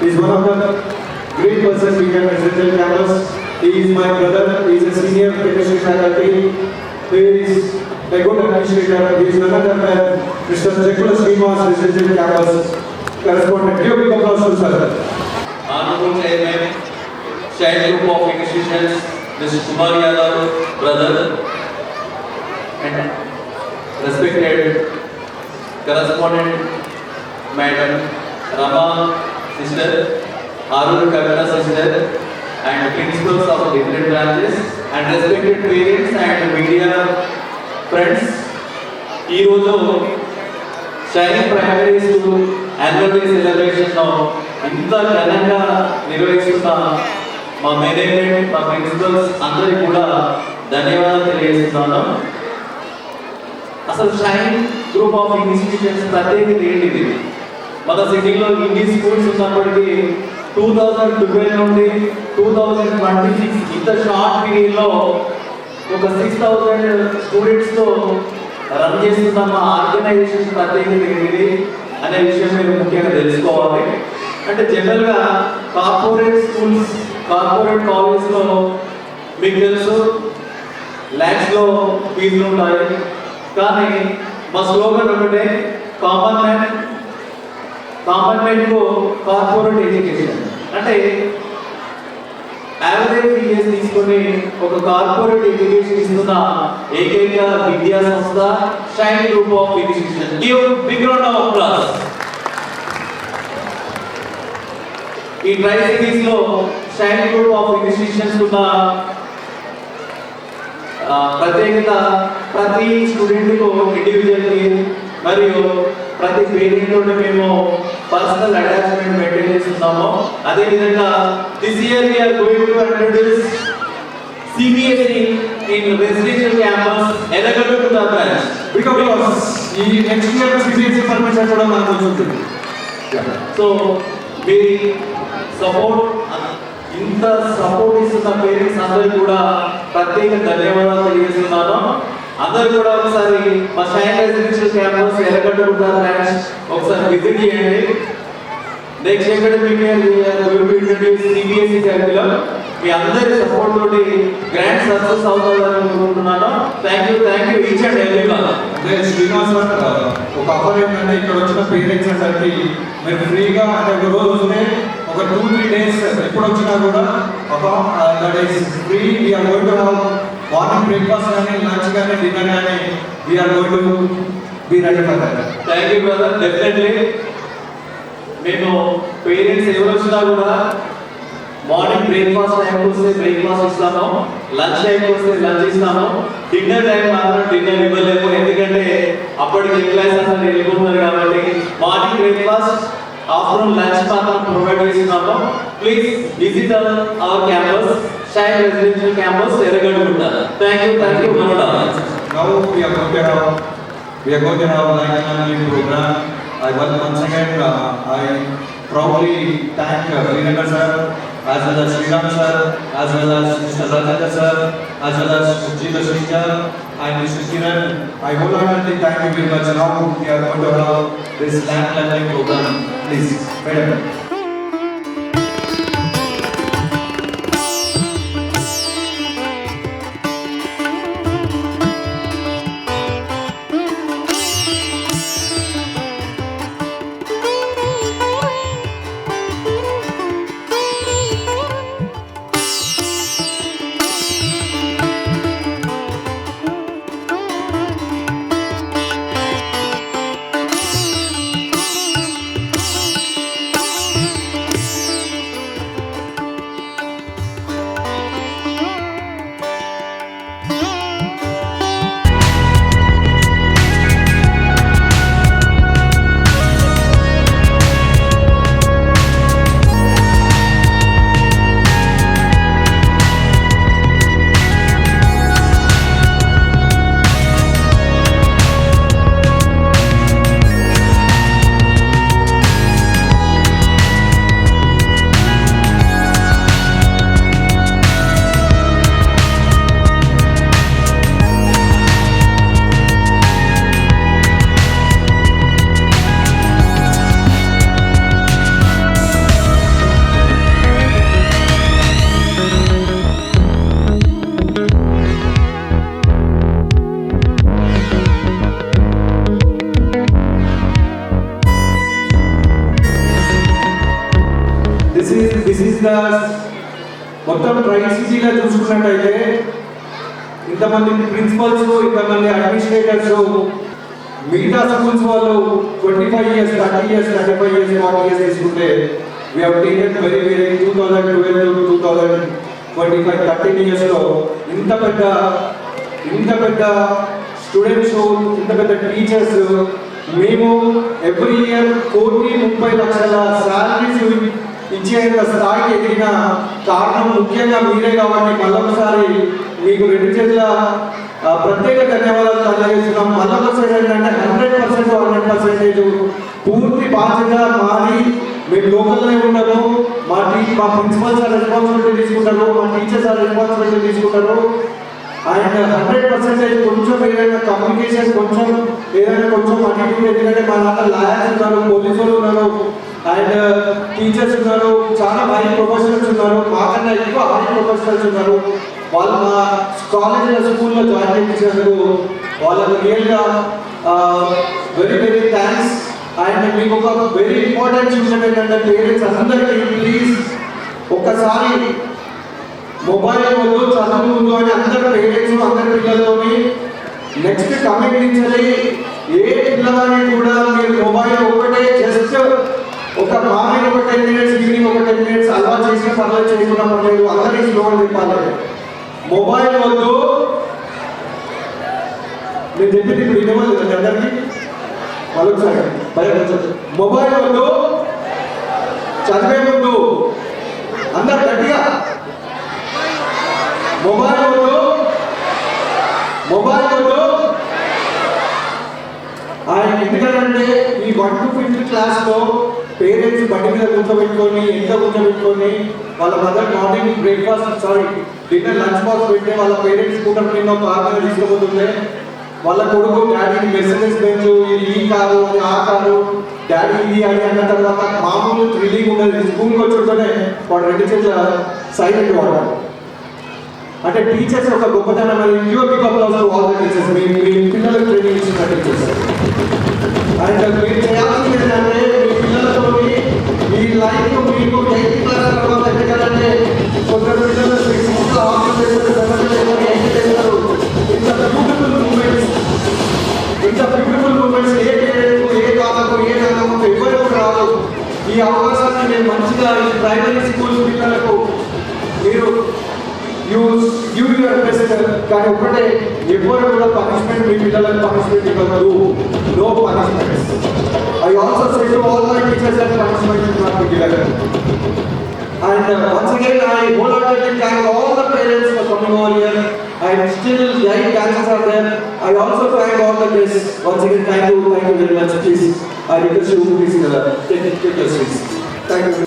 is one of the great persons we can represent in campus. He is my brother. He is a senior chemistry faculty. He is a good administrator. He is none other than Mr. Jekula Srinivas, resident campus correspondent. Give a big applause to sir. Honorable Chairman, Shine Group of Institutions, Mr. Kumar Yadav, brother, and respected correspondent, Madam Rama, sister, Arun Kavita, sister, and principals of different branches, and respected parents and media friends. ఈ రోజు shine primary school annual day celebration ఇంత ఘనంగా నిర్వహిస్తున్న మా management, మా principles అందరికీ కూడా ధన్యవాదాలు తెలియజేస్తున్నాను. అసలు షైన్ గ్రూప్ ఆఫ్ ఇన్స్టిట్యూషన్స్ ప్రత్యేకత ఏంటిది? మన సిటీలో ఇన్ని స్కూల్స్ ఉన్నప్పటికీ 2012 నుండి 2026 ఇంత షార్ట్ పీరియడ్లో ఒక 6000 స్టూడెంట్స్తో రన్ చేస్తున్న మా ఆర్గనైజేషన్ ప్రత్యేకత ఏంటిది అనే విషయం మీరు ముఖ్యంగా తెలుసుకోవాలి. అంటే జనరల్గా కార్పొరేట్ స్కూల్స్, కార్పొరేట్ కాలేజ్లో మీకు తెలుసు ల్యాక్స్లో ఫీజులు ఉంటాయి. కానీ మా స్లోగన్ ఒకటే, కామన్ మ్యాన్ కు కార్పొరేట్ ఎడ్యుకేషన్. అంటే యావరేజ్ ఫీజెస్ తీసుకొని ఒక కార్పొరేట్ ఎడ్యుకేషన్ ఇస్తున్న ఏకైక విద్యా సంస్థ Shine group of institution. Give big round of applause. ఈ ట్రై సిటీస్ లో షైన్ గ్రూప్ ఆఫ్ ఇన్స్టిట్యూషన్స్ ఉన్న ప్రత్యేకత ప్రతి స్టూడెంట్ కు ఇండివిజువల్ కి మరియు ప్రతి పేరెంట్ తోటి మేము పర్సనల్ అటాచ్మెంట్ మెయింటైన్ చేస్తున్నాము. అదే విధంగా this year we are going to introduce CBSE in residential campus Elagadu to the branch. Because ఈ నెక్స్ట్ ఇయర్ CBSE పర్మిషన్ కూడా మనకు వస్తుంది. సో మీ సపోర్ట్, ఇంత సపోర్ట్ ఇస్తున్న పేరెంట్స్ అందరికీ కూడా ప్రత్యేక ధన్యవాదాలు తెలియజేస్తున్నాను. అందరూ కూడా ఒకసారి మా Shine residential campus Erragadda branch ఒకసారి విజిట్ చేయండి. Next academic year CBSE curriculum మీ అందరి సపోర్ట్ తోటి గ్రాండ్ సక్సెస్ అవుతుందని అనుకుంటున్నాను. Thank you each and every one. Srinivas ఒక ఆఫర్ ఏంటంటే ఇక్కడ వచ్చిన పేరెంట్స్ అందరికి మీరు ఫ్రీగా అంటే ఒక రోజు వస్తే ఒక 2-3 days ఎప్పుడు వచ్చినా కూడా ఒక that is free. We are going to have morning breakfast కానీ లంచ్ కానీ డిన్నర్ కానీ we are going to be ready for that. Thank you brother. Definitely మేము పేరెంట్స్ ఎవరు వచ్చినా కూడా మార్నింగ్ బ్రేక్ఫాస్ట్ టైంకి వస్తే బ్రేక్ఫాస్ట్ ఇస్తాము, లంచ్ టైంకి వస్తే లంచ్ ఇస్తాము. డిన్నర్ టైం మాత్రం డిన్నర్ ఇవ్వలేము, ఎందుకంటే అప్పటికి క్లాస్ అసలు వెళ్ళిపోతున్నారు కాబట్టి. మార్నింగ్ బ్రేక్ఫాస్ట్, ఆఫ్టర్నూన్ లంచ్ మాత్రం ప్రొవైడ్ చేస్తున్నాము. Please visit our campus, Shine residential campus Erragadda. Thank you మనోడా. Now we are going to have like annual program. Once again I proudly thank Virendra sir as well as Sriram sir, as well as Mr. Rajendra sir, as well as Jiva Srinjar and Mr. Kiran. I wholeheartedly thank you very much. Now we are going to have This lamp leveling program, please, madam. This is the మొత్తం try సిటీగా చూసుకున్నట్టయితే ఇంతమంది principles ఇంతమంది administrators మిగతా schools వాళ్ళు 25 years 30 years 35 years 40 years తీసుకుంటే we have taken very 2012 to 2025 13 years లో ఇంత పెద్ద స్టూడెంట్స్ ఇంత పెద్ద టీచర్స్ మేము ఎవ్రీ ఇయర్ 1,30 లక్షల సాలరీస్ ఇచ్చేంత స్థాయికి ఎదిగిన కారణం ముఖ్యంగా మీరే కాబట్టి మళ్ళొకసారి మీకు రెండు చేతుల ప్రత్యేక ధన్యవాదాలు తెలియజేస్తున్నాం. మళ్ళొకసారి ఏంటంటే 100% పూర్తి బాధ్యత మాది. మేము లోకల్లోనే ఉండము. మా ప్రిన్సిపల్స్ రెస్పాన్సిబిలిటీ తీసుకుంటారు, మా టీచర్స్ రెస్పాన్సిబిలిటీ తీసుకుంటారు. అండ్ 100% కొంచెం ఏదైనా కమ్యూనికేషన్ కొంచెం అటు ఎందుకంటే మా దాంట్లో లాయర్స్ ఉన్నారు, పోలీసులు ఉన్నారు అండ్ టీచర్స్ ఉన్నారు, చాలా హై ప్రొఫెషనల్స్ ఉన్నారు, మాకన్నా ఎక్కువ హై ప్రొఫెషనల్స్ ఉన్నారు. వాళ్ళు మా కాలేజ్ స్కూల్లో జాయిన్ చేయించినందుకు వాళ్ళకు రియల్గా వెరీ థ్యాంక్స్. అండ్ మీకు ఒక వెరీ ఇంపార్టెంట్ విషయం ఏంటంటే పేరెంట్స్ అందరికీ ప్లీజ్ ఒక్కసారి మొబైల్ వద్దు, చదువు ముందు అని అందరు పేరెంట్స్ అందరి పిల్లలతోని నెక్స్ట్ కమింగ్ నుంచి ఏ పిల్లవాడిని కూడా మీరు మొబైల్ ఒకటే జస్ట్ ఒక మార్నింగ్ ఒక 10 minutes ఈవినింగ్ ఒక 10 minutes అలవాటు చేసిన పర్లేదు చేయకుండా పర్లేదు అందరికీ స్లోగా చెప్పాలి. మొబైల్ వద్దు, నేను చెప్పింది ఇప్పుడు వినవాలి అందరికీ మరొకసారి మొబైల్ వద్దు, చదివే ముందు అందరు గట్టిగా మొబైల్ వద్దు. ఎందుకంటే ఈ 1 to 5th క్లాస్లో పేరెంట్స్ బండి మీద కూర్చోబెట్టుకొని ఇంట్లో కూర్చోబెట్టుకొని వాళ్ళ mother morning breakfast dinner lunch box పెడితే వాళ్ళ పేరెంట్స్ స్కూటర్ మీద కార్ మీద తీసుకుపోతుంటే వాళ్ళ కొడుకు డాడీ మెసేజెస్ బెంచ్ ఇది ఈ కారు అది ఆ కారు డాడీ ఇది అని అన్న తర్వాత మామూలు థ్రిల్లింగ్ ఉండదు. స్కూల్కి వచ్చుంటేనే వాడు రెండు చేతుల సైలెంట్ వాడాలి. అంటే టీచర్స్ ఒక గొప్పతనం అనేది your pickup all the teachers మీ పిల్లలకు ట్రైనింగ్ ఇచ్చిన టీచర్స్. అండ్ మీరు చేయాల్సింది ఏంటంటే మీ పిల్లలతో మీ లైఫ్ మీకు 8th క్లాస్ తర్వాత ఎక్కడంటే కొందరు పిల్లలు 6th ఇంత బ్యూటిఫుల్ మూమెంట్స్ ఏ పేరెంట్కు ఏ కాలకు ఏ నాన్నకు ఎవరికి రాదు. ఈ అవకాశాన్ని నేను మంచిగా ఈ ప్రైమరీ స్కూల్ పిల్లలకు మీరు యూజ్ యువర్ బెస్ట్. కానీ ఒకటే ఎవరు కూడా పనిష్మెంట్ మీ పిల్లలకు పనిష్మెంట్ ఇవ్వదు. No punishment. I also say to all my teachers that punishment is not given. And once again, I wholeheartedly thank all the parents for coming over here. And still, live dances are there. I also thank all the guests. Once again, thank you very much. Please, I request you to please take your seats. Thank you.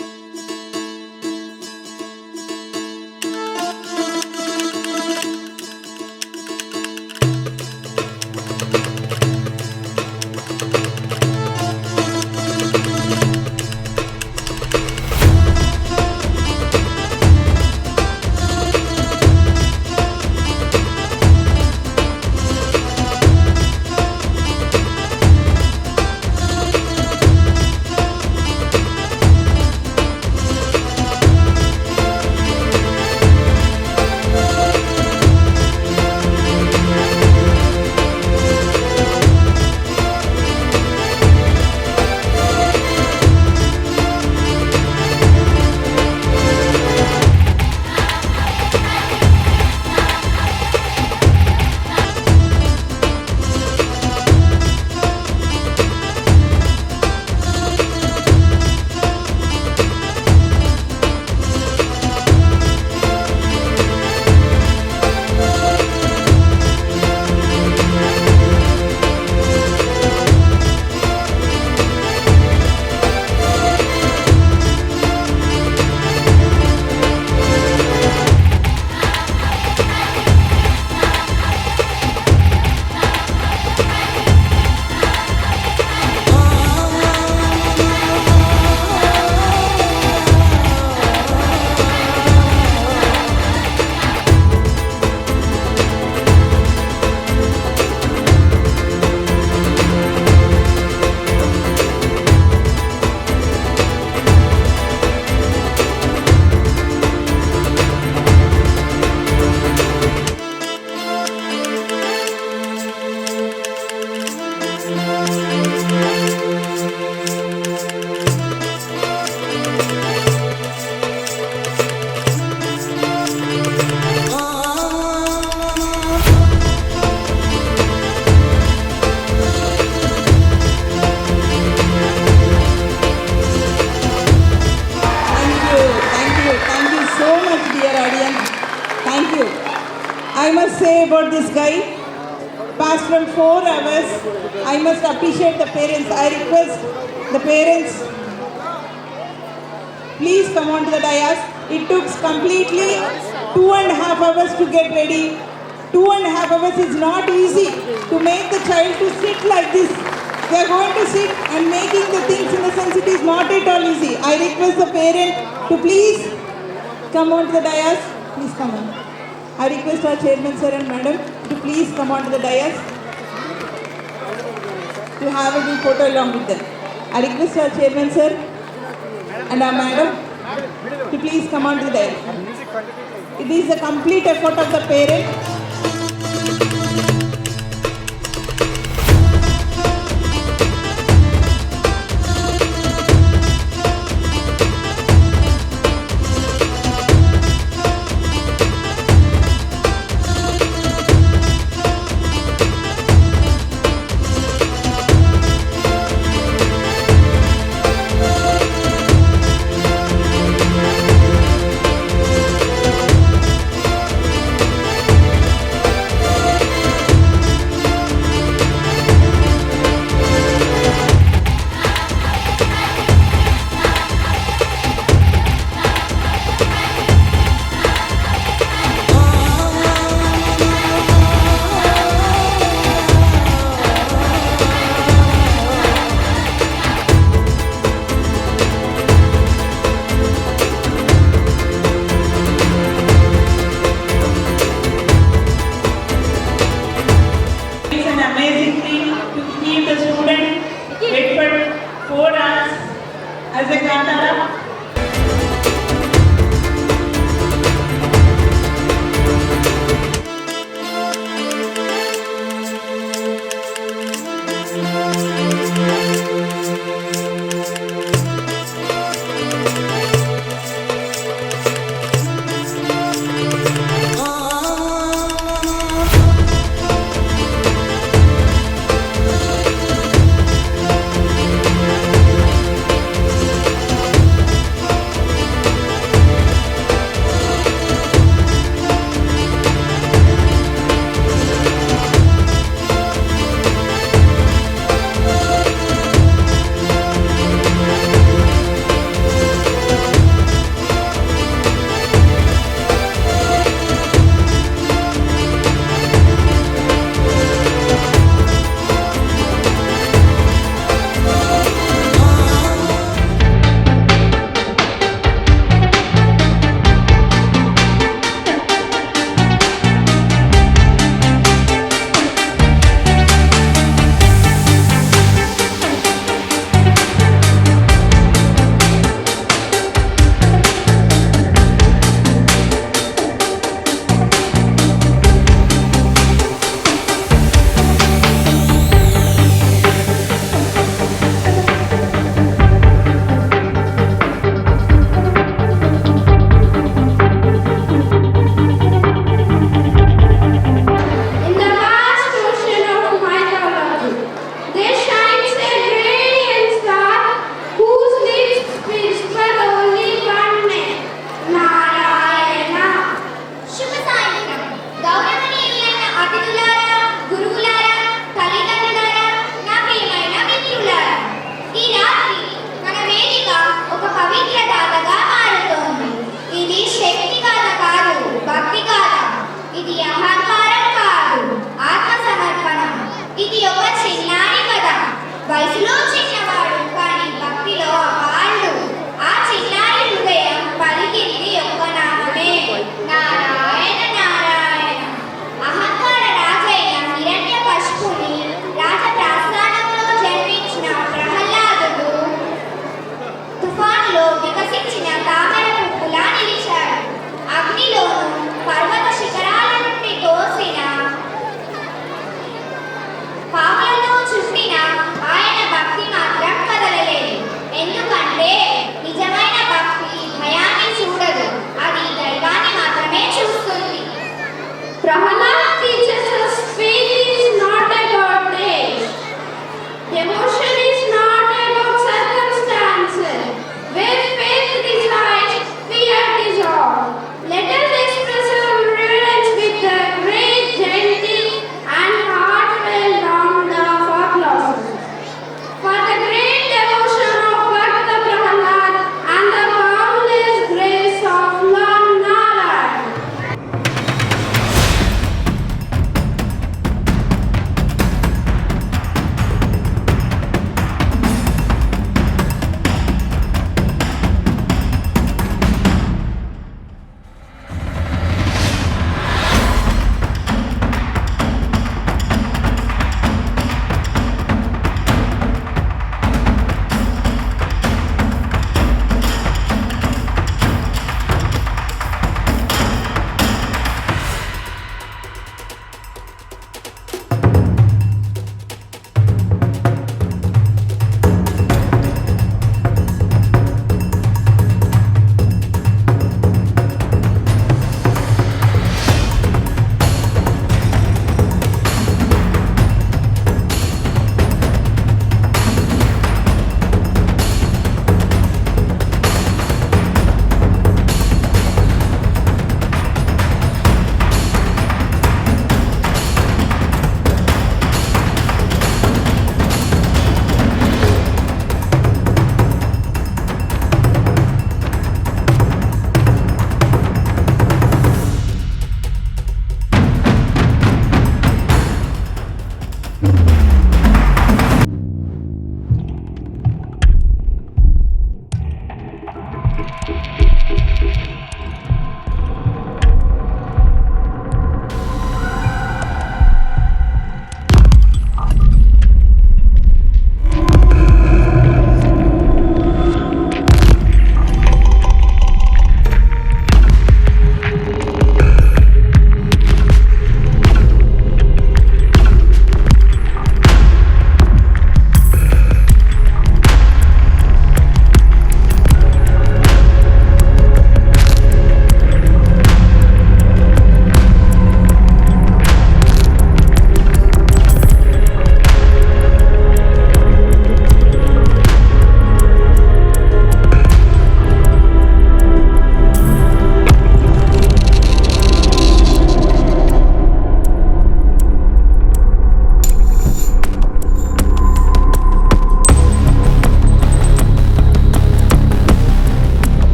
Thank you so much, dear audience. Thank you. I must say about this guy, past from 4 hours, I must appreciate the parents. I request the parents, please come on to the dais. It took completely 2.5 hours to get ready. 2.5 hours is not easy to make the child to sit like this. They are going to sit and making the things in the sense it is not at all easy. I request the parent to please come on to the dais. Please come on. I request our chairman sir and madam to please come on to the dais to have a good photo along with them. I request our chairman sir and our madam to please come on to the dais. It is the complete effort of the parent. As a Kantara.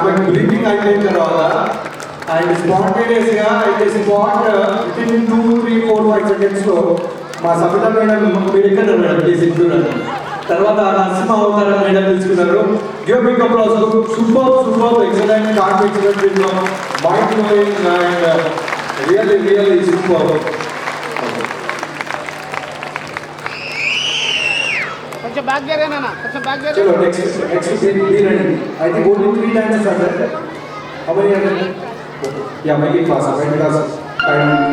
ఆమె breathing అయిపోయిన తర్వాత and స్పాంటేనియస్గా అయితే spot with in 2, 3, 4, 5 సెకండ్స్లో మా Sabitha madam మీరు ఎక్కడ madam please include తర్వాత నరసింహ అవతారం మేడం తీసుకున్నారు. Give big applause. Super excellent can't excellent mind blowing and really super. కొంచెం బ్యాక్ జరగనా కొంచెం బ్యాక్ జరగ. చలో next be ready. I think only 3 dances are there. How many are there? Yeah, make it fast. And